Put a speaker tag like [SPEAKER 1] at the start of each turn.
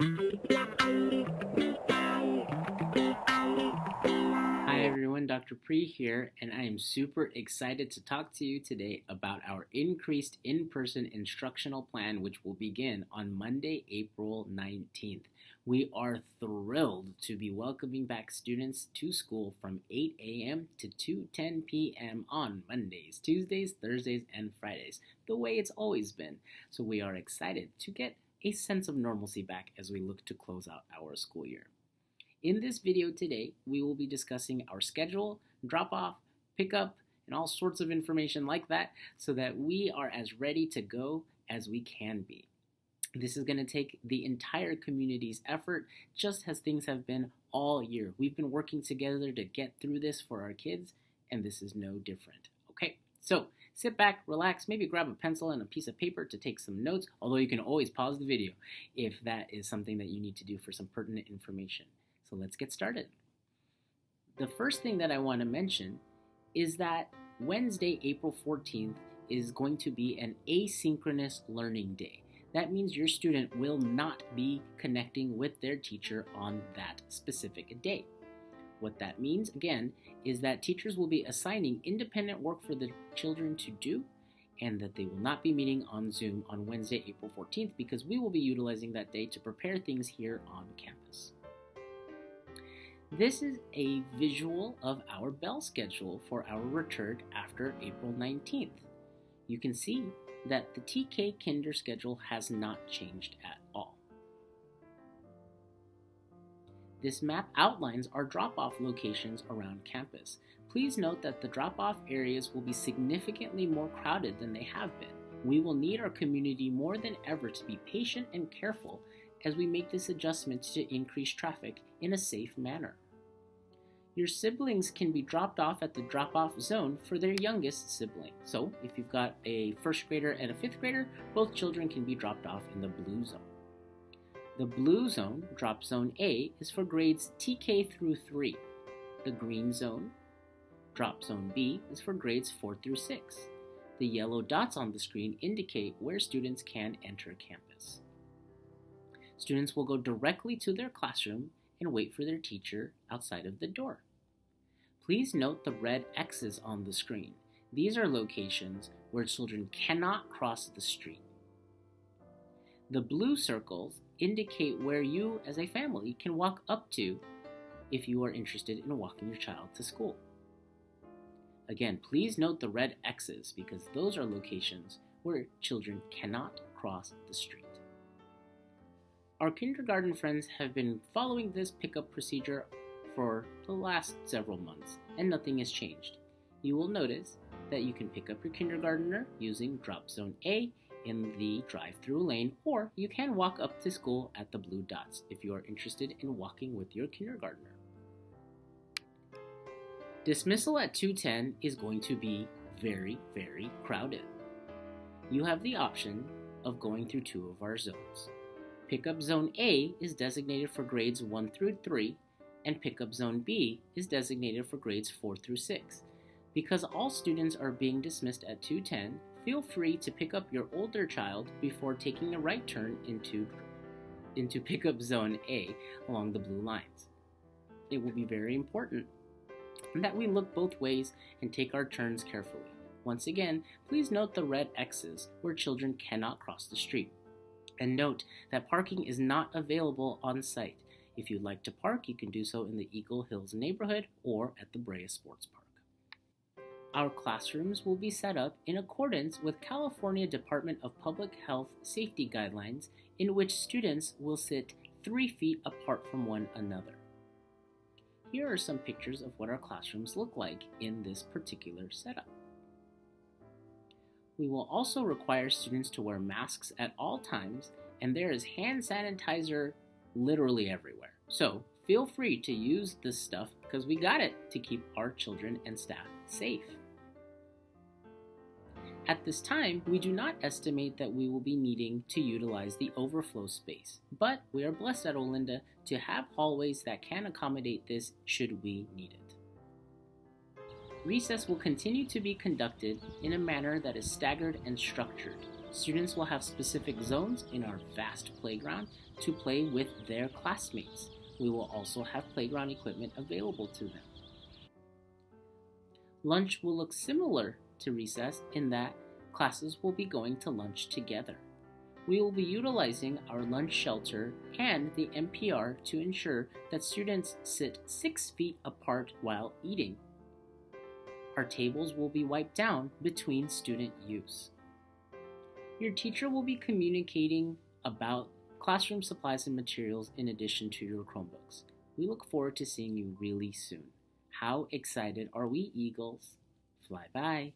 [SPEAKER 1] Hi everyone, Dr. Pre here, and I am super excited to talk to you today about our increased in-person instructional plan, which will begin on Monday, April 19th. We are thrilled to be welcoming back students to school from 8 a.m. to 2:10 p.m. on Mondays, Tuesdays, Thursdays, and Fridays, the way it's always been. So we are excited to get a sense of normalcy back as we look to close out our school year. In this video today, we will be discussing our schedule, drop-off, pickup, and all sorts of information like that so that we are as ready to go as we can be. This is going to take the entire community's effort, just as things have been all year. We've been working together to get through this for our kids, and this is no different. Okay, so sit back, relax, maybe grab a pencil and a piece of paper to take some notes, although you can always pause the video if that is something that you need to do for some pertinent information. So let's get started. The first thing that I want to mention is that Wednesday, April 14th is going to be an asynchronous learning day. That means your student will not be connecting with their teacher on that specific day. What that means, again, is that teachers will be assigning independent work for the children to do, and that they will not be meeting on Zoom on Wednesday, April 14th, because we will be utilizing that day to prepare things here on campus. This is a visual of our bell schedule for our return after April 19th. You can see that the TK Kinder schedule has not changed at all. This map outlines our drop-off locations around campus. Please note that the drop-off areas will be significantly more crowded than they have been. We will need our community more than ever to be patient and careful as we make this adjustment to increase traffic in a safe manner. Your siblings can be dropped off at the drop-off zone for their youngest sibling. So if you've got a first grader and a fifth grader, both children can be dropped off in the blue zone. The blue zone, drop zone A, is for grades TK through 3. The green zone, drop zone B, is for grades 4 through 6. The yellow dots on the screen indicate where students can enter campus. Students will go directly to their classroom and wait for their teacher outside of the door. Please note the red X's on the screen. These are locations where children cannot cross the street. The blue circles indicate where you as a family can walk up to if you are interested in walking your child to school. Again, please note the red X's because those are locations where children cannot cross the street. Our kindergarten friends have been following this pickup procedure for the last several months, and nothing has changed. You will notice that you can pick up your kindergartner using drop zone A in the drive-through lane, or you can walk up to school at the blue dots if you are interested in walking with your kindergartner. Dismissal at 2:10 is going to be very, very crowded. You have the option of going through two of our zones. Pickup Zone A is designated for grades 1 through 3, and Pickup Zone B is designated for grades 4 through 6. Because all students are being dismissed at 2:10, feel free to pick up your older child before taking a right turn into Pickup Zone A along the blue lines. It will be very important that we look both ways and take our turns carefully. Once again, please note the red X's where children cannot cross the street. And note that parking is not available on site. If you'd like to park, you can do so in the Eagle Hills neighborhood or at the Brea Sports Park. Our classrooms will be set up in accordance with California Department of Public Health safety guidelines, in which students will sit 3 feet apart from one another. Here are some pictures of what our classrooms look like in this particular setup. We will also require students to wear masks at all times, and there is hand sanitizer literally everywhere. So feel free to use this stuff because we got it to keep our children and staff safe. At this time, we do not estimate that we will be needing to utilize the overflow space, but we are blessed at Olinda to have hallways that can accommodate this should we need it. Recess will continue to be conducted in a manner that is staggered and structured. Students will have specific zones in our vast playground to play with their classmates. We will also have playground equipment available to them. Lunch will look similar to recess in that classes will be going to lunch together. We will be utilizing our lunch shelter and the NPR to ensure that students sit 6 feet apart while eating. Our tables will be wiped down between student use. Your teacher will be communicating about classroom supplies and materials in addition to your Chromebooks. We look forward to seeing you really soon. How excited are we, Eagles? Fly by!